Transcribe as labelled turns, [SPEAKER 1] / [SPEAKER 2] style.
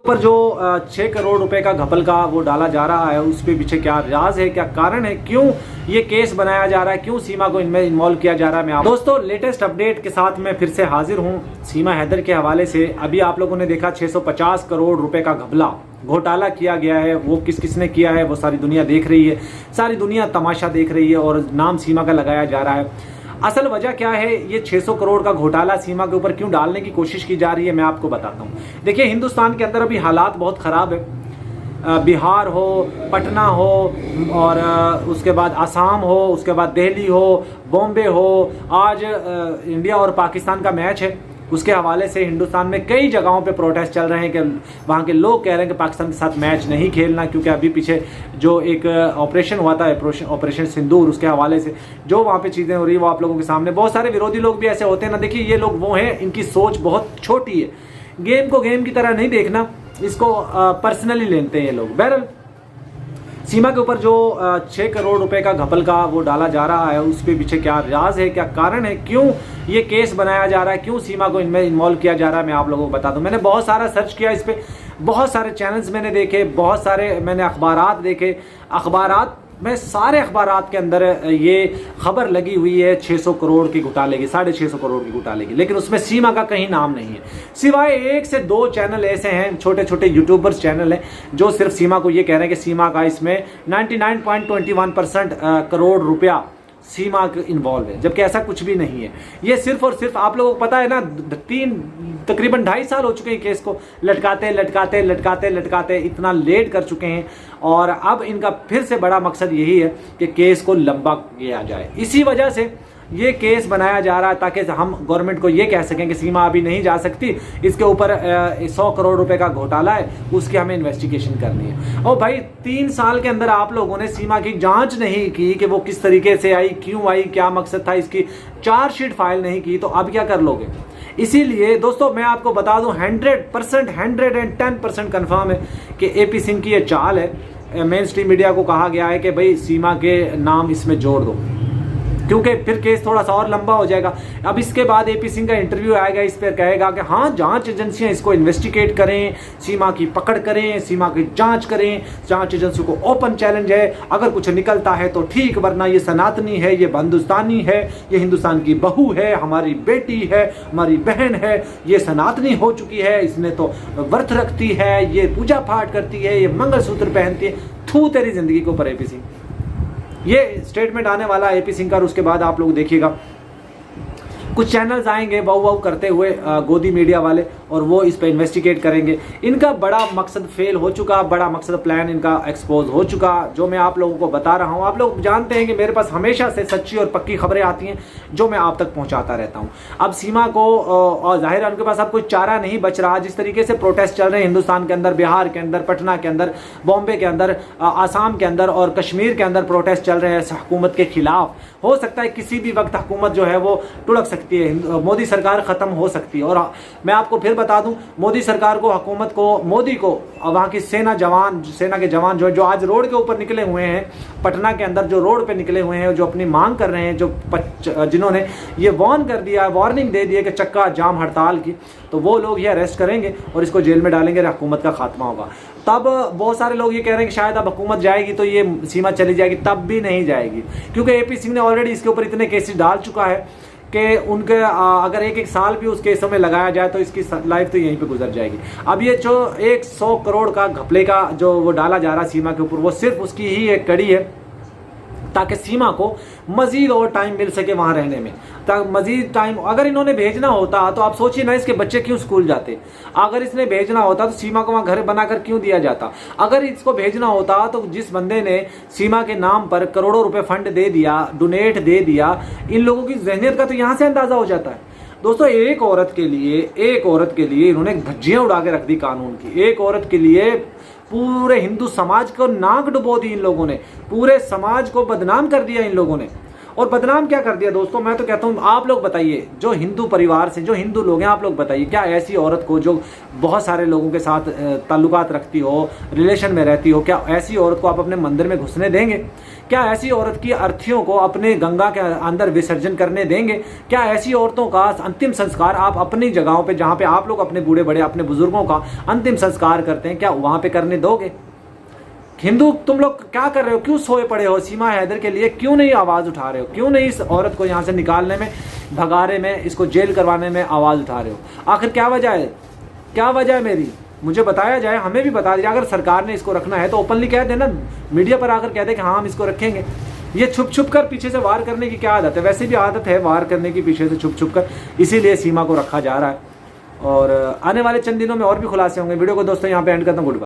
[SPEAKER 1] पर जो 6 करोड़ रुपए का घपल का वो डाला जा रहा है, उस पे पीछे क्या राज है, क्या कारण है, क्यों ये केस बनाया जा रहा है, क्यों सीमा को इनमें इन्वॉल्व किया जा रहा है। मैं दोस्तों लेटेस्ट अपडेट के साथ मैं फिर से हाजिर हूं सीमा हैदर के हवाले से। अभी आप लोगों ने देखा 650 करोड़ रुपए का घोटाला किया गया है। वो किस किसने किया है वो सारी दुनिया देख रही है, सारी दुनिया तमाशा देख रही है और नाम सीमा का लगाया जा रहा है। असल वजह क्या है, ये 600 करोड़ का घोटाला सीमा के ऊपर क्यों डालने की कोशिश की जा रही है, मैं आपको बताता हूँ। देखिए हिंदुस्तान के अंदर अभी हालात बहुत ख़राब है। बिहार हो, पटना हो और उसके बाद असम हो, उसके बाद दिल्ली हो, बॉम्बे हो। आज इंडिया और पाकिस्तान का मैच है, उसके हवाले से हिंदुस्तान में कई जगहों पे प्रोटेस्ट चल रहे हैं कि वहाँ के लोग कह रहे हैं कि पाकिस्तान के साथ मैच नहीं खेलना, क्योंकि अभी पीछे जो एक ऑपरेशन हुआ था, ऑपरेशन सिंदूर, उसके हवाले से जो वहाँ पे चीज़ें हो रही है वो आप लोगों के सामने। बहुत सारे विरोधी लोग भी ऐसे होते हैं ना। देखिए ये लोग वो हैं, इनकी सोच बहुत छोटी है, गेम को गेम की तरह नहीं देखना, इसको पर्सनली लेते हैं ये लोग। बहरहाल सीमा के ऊपर जो 6 करोड़ रुपए का घपल का वो डाला जा रहा है, उस पे पीछे क्या राज है, क्या कारण है, क्यों ये केस बनाया जा रहा है, क्यों सीमा को इनमें इन्वॉल्व किया जा रहा है, मैं आप लोगों को बता दूं। मैंने बहुत सारा सर्च किया इस पे, बहुत सारे चैनल्स मैंने देखे, बहुत सारे मैंने अखबारात देखे। अखबारात में सारे अखबारात के अंदर ये खबर लगी हुई है 600 करोड़ की घोटाले की, 650 करोड़ की घोटाले की, लेकिन उसमें सीमा का कहीं नाम नहीं है। सिवाय 1 से 2 चैनल ऐसे हैं, छोटे छोटे यूट्यूबर्स चैनल हैं, जो सिर्फ सीमा को ये कह रहे हैं कि सीमा का इसमें 99.21% करोड़ रुपया सीमा इन्वॉल्व है, जबकि ऐसा कुछ भी नहीं है। ये सिर्फ और सिर्फ आप लोगों को पता है ना, तकरीबन 2.5 साल हो चुके हैं केस को लटकाते लटकाते लटकाते लटकाते, इतना लेट कर चुके हैं। और अब इनका फिर से बड़ा मकसद यही है कि केस को लंबा किया जाए। इसी वजह से ये केस बनाया जा रहा है ताकि हम गवर्नमेंट को ये कह सकें कि सीमा अभी नहीं जा सकती, इसके ऊपर 100 करोड़ रुपए का घोटाला है, उसकी हमें इन्वेस्टिगेशन करनी है। और भाई 3 साल के अंदर आप लोगों ने सीमा की जांच नहीं की कि वो किस तरीके से आई, क्यों आई, क्या मकसद था इसकी, चार्जशीट फाइल नहीं की, तो अब क्या कर लोगे। इसीलिए दोस्तों मैं आपको बता दूं 100% 110% कन्फर्म है कि एपी सिंह की ये चाल है। मेन स्ट्रीम मीडिया को कहा गया है कि भाई सीमा के नाम इसमें जोड़ दो, क्योंकि फिर केस थोड़ा सा और लंबा हो जाएगा। अब इसके बाद एपी सिंह का इंटरव्यू आएगा, इस पर कहेगा कि हाँ जांच एजेंसियां इसको इन्वेस्टिगेट करें, सीमा की पकड़ करें, सीमा की जांच करें, जांच एजेंसी को ओपन चैलेंज है, अगर कुछ निकलता है तो ठीक, वरना ये सनातनी है, ये हिंदुस्तानी है, ये हिंदुस्तान की बहू है, हमारी बेटी है, हमारी बहन है, ये सनातनी हो चुकी है, इसने तो व्रत रखती है, ये पूजा पाठ करती है, ये मंगलसूत्र पहनती है। थू तेरी जिंदगी के ऊपर एपी सिंह, ये स्टेटमेंट आने वाला एपी सिंह का। और उसके बाद आप लोग देखिएगा कुछ चैनल्स आएंगे वाऊ वाऊ करते हुए, गोदी मीडिया वाले, और वो इस पे इन्वेस्टिगेट करेंगे। इनका बड़ा मकसद फेल हो चुका, बड़ा मकसद प्लान इनका एक्सपोज हो चुका, जो मैं आप लोगों को बता रहा हूँ। आप लोग जानते हैं कि मेरे पास हमेशा से सच्ची और पक्की खबरें आती हैं जो मैं आप तक पहुँचाता रहता हूँ। अब सीमा को और जाहिर है उनके पास अब कोई चारा नहीं बच रहा। जिस तरीके से प्रोटेस्ट चल रहे हैं हिंदुस्तान के अंदर, बिहार के अंदर, पटना के अंदर, बॉम्बे के अंदर, आसाम के अंदर और कश्मीर के अंदर प्रोटेस्ट चल रहे हैं हुकूमत के खिलाफ, हो सकता है किसी भी वक्त हुकूमत जो है वो टुढ़क सकती है, मोदी सरकार खत्म हो सकती है। और मैं आपको फिर बता दूं, मोदी सरकार को, हुकूमत को, मोदी को, वहाँ की सेना के जवान जो आज रोड के ऊपर निकले हुए हैं, पटना के अंदर जो रोड पे निकले हुए हैं, जो अपनी मांग कर रहे हैं, जिन्होंने ये वार्न कर दिया, वार्निंग दे दी है कि चक्का जाम हड़ताल की, तो वो लोग ये अरेस्ट करेंगे और इसको जेल में डालेंगे, हुकूमत का खात्मा होगा। तब बहुत सारे लोग ये कह रहे हैं कि शायद अब हुकूमत जाएगी तो ये सीमा चली जाएगी, तब भी नहीं जाएगी, क्योंकि एपी सिंह ने ऑलरेडी इसके ऊपर इतने केसेस डाल चुका है कि उनके अगर एक साल भी उस केसों में लगाया जाए तो इसकी लाइफ तो यहीं पे गुजर जाएगी। अब ये जो 100 करोड़ का घपले का जो वो डाला जा रहा है सीमा के ऊपर, वो सिर्फ उसकी ही एक कड़ी है ताकि सीमा को मजीद और टाइम मिल सके वहां रहने में। ताकि मजीद टाइम अगर इन्होंने भेजना होता तो आप सोचिए ना, इसके बच्चे क्यों स्कूल जाते। अगर इसने भेजना होता तो सीमा को वहां घर बनाकर क्यों दिया जाता। अगर इसको भेजना होता तो जिस बंदे ने सीमा के नाम पर करोड़ों रुपए फंड दे दिया, डोनेट दे दिया, इन लोगों की जहनियत का तो यहां से अंदाजा हो जाता है। दोस्तों एक औरत के लिए इन्होंने धज्जियां उड़ा के रख दी कानून की। एक औरत के लिए पूरे हिंदू समाज को नाक डुबो दी इन लोगों ने, पूरे समाज को बदनाम कर दिया इन लोगों ने। और बदनाम क्या कर दिया दोस्तों। मैं तो कहता हूँ आप लोग बताइए, जो हिंदू परिवार से, जो हिंदू लोग हैं, आप लोग बताइए, क्या ऐसी औरत को जो बहुत सारे लोगों के साथ ताल्लुकात रखती हो, रिलेशन में रहती हो, क्या ऐसी औरत को आप अपने मंदिर में घुसने देंगे? क्या ऐसी औरत की अर्थियों को अपने गंगा के अंदर विसर्जन करने देंगे? क्या ऐसी औरतों का अंतिम संस्कार आप अपनी जगहों पे, जहां पे आप लोग अपने बूढ़े बड़े अपने बुजुर्गों का अंतिम संस्कार करते हैं, क्या वहां पे करने दोगे? हिंदू तुम लोग क्या कर रहे हो? क्यों सोए पड़े हो? सीमा हैदर के लिए क्यों नहीं आवाज उठा रहे हो? क्यों नहीं इस औरत को यहां से निकालने में, भगाने में, इसको जेल करवाने में आवाज उठा रहे हो? आखिर क्या वजह है? क्या वजह है मेरी? मुझे बताया जाए, हमें भी बता दिया। अगर सरकार ने इसको रखना है तो ओपनली कह देना, मीडिया पर आकर कह दे कि हाँ हम इसको रखेंगे। ये छुप छुप कर पीछे से वार करने की क्या आदत है? वैसे भी आदत है वार करने की पीछे से छुप छुप कर, इसीलिए सीमा को रखा जा रहा है। और आने वाले चंद दिनों में और भी खुलासे होंगे। वीडियो को दोस्तों यहाँ पे एंड करता हूँ। Good bye.